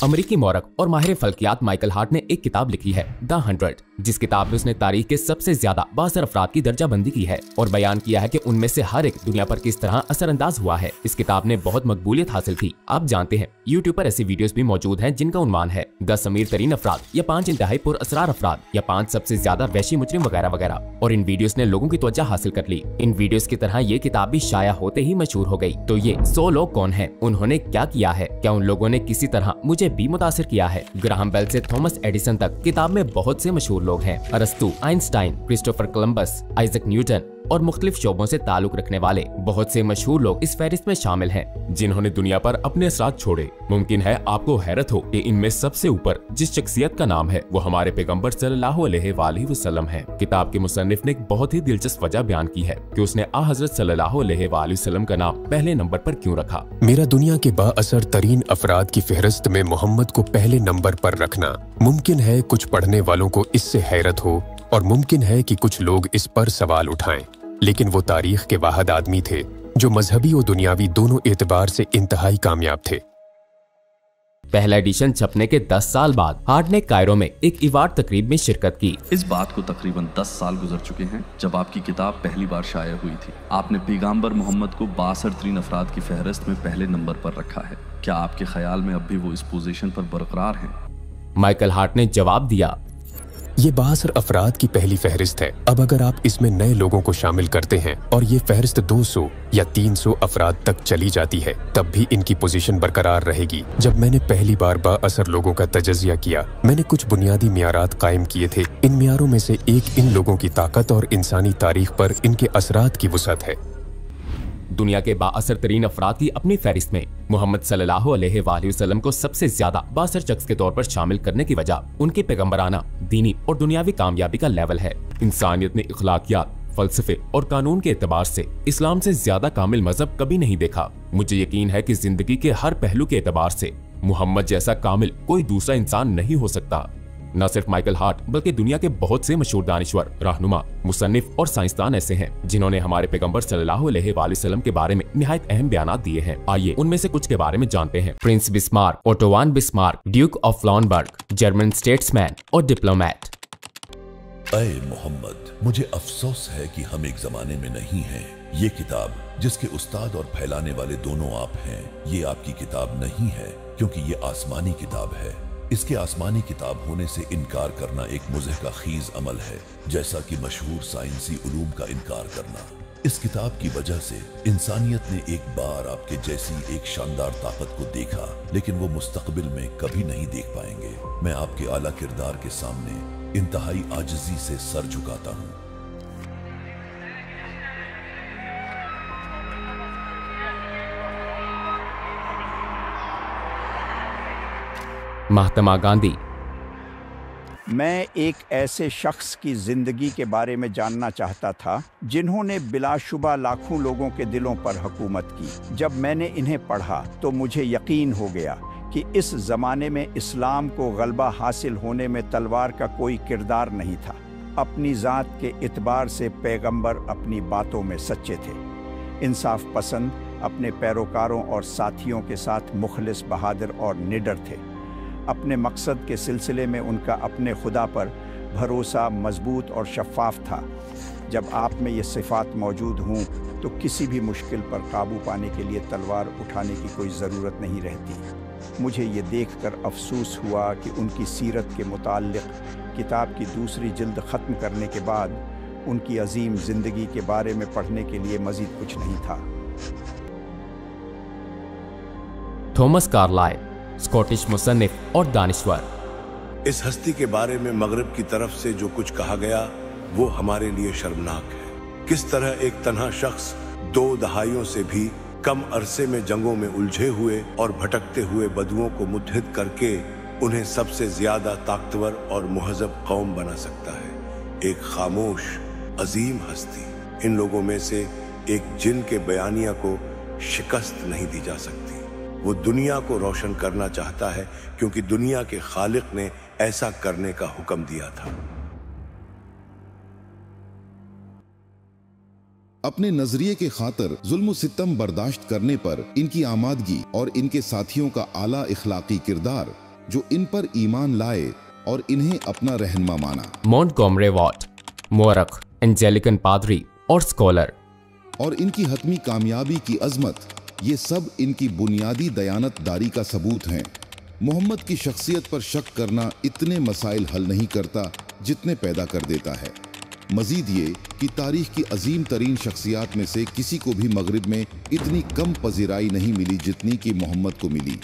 अमेरिकी मौरख और माहिर फल्कियात माइकल हार्ट ने एक किताब लिखी है द 100, जिस किताब में उसने तारीख के सबसे ज्यादा 62 अफराद की दर्जाबंदी की है और बयान किया है कि उनमें से हर एक दुनिया पर किस तरह असरअंदाज हुआ है। इस किताब ने बहुत मकबूलियत हासिल की। आप जानते हैं यूट्यूब पर ऐसी वीडियोस भी मौजूद हैं जिनका उन्वान है 10 अमीर तरीन अफराद या 5 इंतहाई पुरअसरार अफराद या 5 सबसे ज्यादा वहशी मुजरिम वगैरह वगैरह, और इन वीडियोस ने लोगों की तवज्जो हासिल कर ली। इन वीडियोस की तरह ये किताब भी शाया होते ही मशहूर हो गई। तो ये 100 लोग कौन है, उन्होंने क्या किया है, क्या उन लोगों ने किसी तरह मुझे भी मुतासिर किया है? ग्राहम बेल से थॉमस एडिसन तक किताब में बहुत से मशहूर लोग हैं। अरस्तु, Einstein, Christopher Columbus, Isaac Newton और मुख्तलिफ शोबों से ताल्लुक रखने वाले बहुत से मशहूर लोग इस फहरिस्त में शामिल हैं, जिन्होंने दुनिया पर अपने असरात छोड़े। मुमकिन है आपको हैरत हो कि इनमें सबसे ऊपर जिस शख्सियत का नाम है वो हमारे पैगंबर सल्लल्लाहु अलैहि वसल्लम है। किताब के मुसन्निफ ने एक बहुत ही दिलचस्प वजह बयान की है कि उसने हज़रत सल्लल्लाहु अलैहि वसल्लम का नाम पहले नंबर पर क्यों रखा। मेरा दुनिया के बाअसर तरीन अफराद की फहरिस्त में मोहम्मद को पहले नंबर पर रखना, मुमकिन है कुछ पढ़ने वालों को इससे हैरत हो और मुमकिन है कि कुछ लोग इस पर सवाल उठाएं, लेकिन वो तारीख के वाहिद आदमी थे जो मजहबी और दुनियावी दोनों एतबार से इंतहाई कामयाब थे। पहला एडिशन छपने के 10 साल बाद हार्ट ने कायरो में एक इवार्ड तकरीब में शिरकत की। इस बात को तकरीबन 10 साल गुजर चुके हैं जब आपकी किताब पहली बार शाया हुई थी। आपने पैगंबर मोहम्मद को 62 तरीन अफराद की फहरिस्त में पहले नंबर पर रखा है। क्या आपके ख्याल में अब भी वो इस पोजीशन पर बरकरार हैं? माइकल हार्ट ने जवाब दिया, ये 62 अफराद की पहली फहरिस्त है। अब अगर आप इसमें नए लोगों को शामिल करते हैं और ये फहरिस्त 200 या 300 अफराद तक चली जाती है, तब भी इनकी पोजीशन बरकरार रहेगी। जब मैंने पहली बार बाअसर लोगों का तजज़िया किया, मैंने कुछ बुनियादी मियारात कायम किए थे। इन मियारों में से एक इन लोगों की ताकत और इंसानी तारीख पर इनके असरात की वुसअत है। दुनिया के बाअसर तरीन अफराद की अपनी फहरिस्त में मोहम्मद सल्लल्लाहु अलैहि वसल्लम को सबसे ज्यादा बाअसर शख्स के तौर पर शामिल करने की वजह उनके पैगंबराना, दीनी और दुनियावी कामयाबी का लेवल है। इंसानियत ने इखलाकियात, फलसफे और कानून के एतबार से इस्लाम से ज्यादा कामिल मजहब कभी नहीं देखा। मुझे यकीन है कि जिंदगी के हर पहलू के एतबार से मोहम्मद जैसा कामिल कोई दूसरा इंसान नहीं हो सकता। न सिर्फ माइकल हार्ट बल्कि दुनिया के बहुत से मशहूर दानिश्वर, रहनुमा, मुसन्निफ और साइंसदान ऐसे हैं जिन्होंने हमारे पैगंबर सल्लल्लाहु अलैहि वसल्लम के बारे में निहायत अहम बयानात दिए हैं। आइए उनमें से कुछ के बारे में जानते हैं। Prince Bismarck, Otto von Bismarck, duke of Lauenburg, German statesman और डिप्लोमेट। ऐ मोहम्मद, मुझे अफसोस है कि हम एक जमाने में नहीं हैं। ये किताब जिसके उस्ताद और फैलाने वाले दोनों आप हैं, ये आपकी किताब नहीं है, क्योंकि ये आसमानी किताब है। इसके आसमानी किताब होने से इनकार करना एक मुज़हिका खीज अमल है, जैसा कि मशहूर साइंसी उलूम का इनकार करना। इस किताब की वजह से इंसानियत ने एक बार आपके जैसी एक शानदार ताकत को देखा, लेकिन वो मुस्तकबिल में कभी नहीं देख पाएंगे। मैं आपके आला किरदार के सामने इंतहाई आजिज़ी से सर झुकाता हूँ। महात्मा गांधी। मैं एक ऐसे शख्स की ज़िंदगी के बारे में जानना चाहता था जिन्होंने बिलाशुबा लाखों लोगों के दिलों पर हुकूमत की। जब मैंने इन्हें पढ़ा तो मुझे यकीन हो गया कि इस ज़माने में इस्लाम को गलबा हासिल होने में तलवार का कोई किरदार नहीं था। अपनी ज़ात के इतबार से पैगंबर अपनी बातों में सच्चे थे, इंसाफ पसंद, अपने पैरोकारों और साथियों के साथ मुखलिस, बहादुर और निडर थे। अपने मकसद के सिलसिले में उनका अपने खुदा पर भरोसा मजबूत और शफ़ाफ था। जब आप में ये सिफ़ात मौजूद हों तो किसी भी मुश्किल पर काबू पाने के लिए तलवार उठाने की कोई ज़रूरत नहीं रहती। मुझे ये देखकर अफसोस हुआ कि उनकी सीरत के मुताल्लिक़ किताब की दूसरी जिल्द ख़त्म करने के बाद उनकी अजीम ज़िंदगी के बारे में पढ़ने के लिए मज़ीद कुछ नहीं था। थॉमस कार्लाइल, स्कॉटिश मुसन्निफ और दानिश्वर। इस हस्ती के बारे में मगरिब की तरफ से जो कुछ कहा गया वो हमारे लिए शर्मनाक है। किस तरह एक तन्हा शख्स 2 दहाइयों से भी कम अरसे में जंगों में उलझे हुए और भटकते हुए बदुओं को मुत्तहिद करके उन्हें सबसे ज्यादा ताकतवर और मुहज़्ज़ब कौम बना सकता है। एक खामोश अजीम हस्ती। इन लोगों में से एक जिन के बयानिया को शिकस्त नहीं दी जा सकती। वो दुनिया को रोशन करना चाहता है क्योंकि दुनिया के खालिक ने ऐसा करने का हुक्म दिया था। अपने नजरिए के खातिर जुल्म सितम बर्दाश्त करने पर इनकी आमादगी और इनके साथियों का आला इखलाकी किरदार जो इन पर ईमान लाए और इन्हें अपना रहनुमा माना। मॉन्टगोमरी वॉट, मोरख, एंजेलिकन पादरी और स्कॉलर, और इनकी हतमी कामयाबी की अजमत, ये सब इनकी बुनियादी दयानतदारी का सबूत हैं। मोहम्मद की शख्सियत पर शक करना इतने मसाइल हल नहीं करता जितने पैदा कर देता है। मजीद ये कि तारीख की अजीम तरीन शख्सियात में से किसी को भी मगरिब में इतनी कम पजीराई नहीं मिली जितनी कि मोहम्मद को मिली।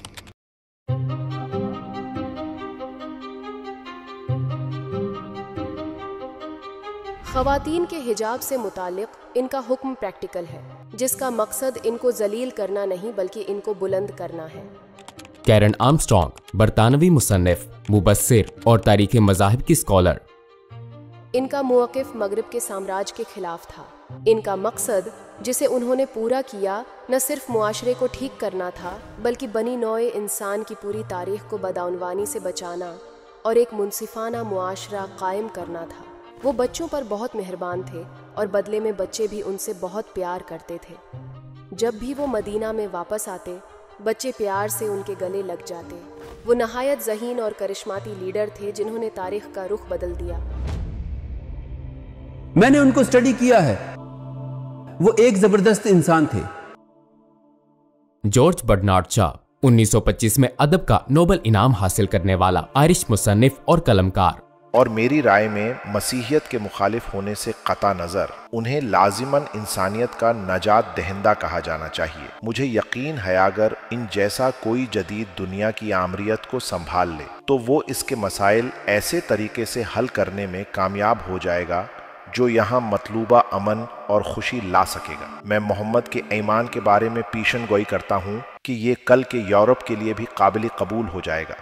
ख़वातीन के हिजाब से मुतालिक इनका हुक्म प्रैक्टिकल है, जिसका मकसद इनको जलील करना नहीं बल्कि इनको बुलंद करना है। कैरन आर्मस्ट्रॉन्ग, बरतानवी मुसन्निफ, मुबस्सिर और तारीख़ मज़ाहिब की स्कॉलर। इनका मौक़िफ़ मगरिब के साम्राज्य के खिलाफ था। इनका मकसद, जिसे उन्होंने पूरा किया, न सिर्फ मुआशरे को ठीक करना था बल्कि बनी नौए इंसान की पूरी तारीख़ को बदअनवानी से बचाना और एक मुनसिफाना मुआशरा कायम करना था। वो बच्चों पर बहुत मेहरबान थे और बदले में बच्चे भी उनसे बहुत प्यार करते थे। जब भी वो मदीना में वापस आते, बच्चे प्यार से उनके गले लग जाते। वो नहायत ज़हीन और करिश्माती लीडर थे जिन्होंने तारीख का रुख बदल दिया। मैंने उनको स्टडी किया है, वो एक जबरदस्त इंसान थे। जॉर्ज बर्नार्ड शॉ, 1925 में अदब का नोबेल इनाम हासिल करने वाला आयरिश मुसन्निफ और कलमकार। और मेरी राय में मसीहियत के मुखालिफ होने से कता नज़र उन्हें लाजिमन इंसानियत का नजात दहिंदा कहा जाना चाहिए। मुझे यकीन है अगर इन जैसा कोई जदीद दुनिया की आमरीत को संभाल ले तो वो इसके मसाइल ऐसे तरीके से हल करने में कामयाब हो जाएगा जो यहाँ मतलूबा अमन और खुशी ला सकेगा। मैं मोहम्मद के ईमान के बारे में पीशन गोई करता हूँ कि ये कल के यूरोप के लिए भी काबिल कबूल हो जाएगा,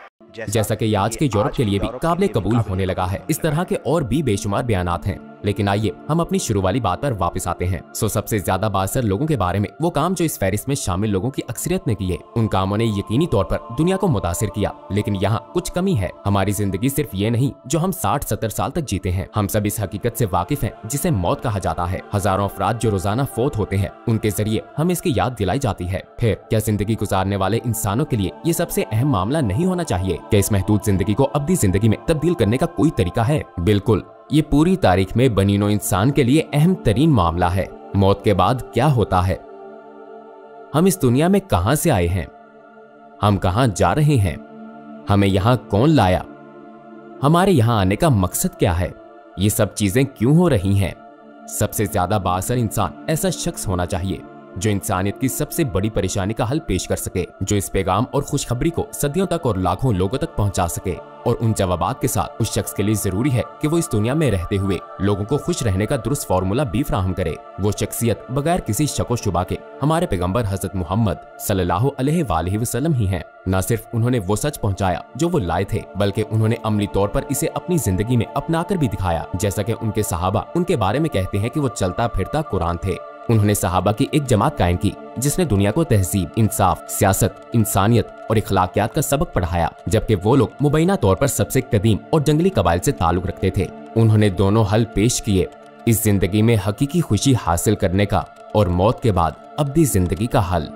जैसा कि आज के यूरोप के लिए भी काबिल कबूल होने लगा है। इस तरह के और भी बेशुमार बयानात हैं, लेकिन आइए हम अपनी शुरू वाली बात पर वापस आते हैं। सबसे ज्यादा बासर लोगों के बारे में वो काम जो इस फहरिस्त में शामिल लोगों की अक्सरियत ने किए, उन कामों ने यकीनी तौर पर दुनिया को मुतासिर किया। लेकिन यहाँ कुछ कमी है। हमारी जिंदगी सिर्फ ये नहीं जो हम 60-70 साल तक जीते हैं। हम सब इस हकीकत से वाकिफ हैं जिसे मौत कहा जाता है। हजारों अफराद जो रोजाना फोत होते हैं, उनके जरिए हमें इसकी याद दिलाई जाती है। फिर क्या जिंदगी गुजारने वाले इंसानों के लिए ये सबसे अहम मामला नहीं होना चाहिए? क्या इस महदूद जिंदगी को अब्दी जिंदगी में तब्दील करने का कोई तरीका है? बिल्कुल, ये पूरी तारीख में बनीनो इंसान के लिए अहम तरीन मामला है। मौत के बाद क्या होता है? हम इस दुनिया में कहां से आए हैं? हम कहां जा रहे हैं? हमें यहां कौन लाया? हमारे यहां आने का मकसद क्या है? ये सब चीजें क्यों हो रही हैं? सबसे ज्यादा बाअसर इंसान ऐसा शख्स होना चाहिए जो इंसानियत की सबसे बड़ी परेशानी का हल पेश कर सके, जो इस पैगाम और खुशखबरी को सदियों तक और लाखों लोगों तक पहुंचा सके। और उन जवाबात के साथ उस शख्स के लिए जरूरी है कि वो इस दुनिया में रहते हुए लोगों को खुश रहने का दुरुस्त फार्मूला भी फराहम करे। वो शख्सियत बगैर किसी शक व शुबा के हमारे पैगंबर हजरत मोहम्मद सल्लल्लाहु अलैहि वसल्लम ही हैं। न सिर्फ उन्होंने वो सच पहुंचाया जो वो लाए थे, बल्कि उन्होंने अमली तौर पर इसे अपनी जिंदगी में अपनाकर भी दिखाया। जैसा कि उनके सहाबा उनके बारे में कहते हैं कि वो चलता फिरता कुरान थे। उन्होंने सहाबा की एक जमात कायम की जिसने दुनिया को तहजीब, इंसाफ, सियासत, इंसानियत और इखलाकियात का सबक पढ़ाया, जबकि वो लोग मुबैना तौर पर सबसे कदीम और जंगली कबाइल से ताल्लुक रखते थे। उन्होंने दोनों हल पेश किए, इस जिंदगी में हकीकी खुशी हासिल करने का और मौत के बाद अब्दी जिंदगी का हल।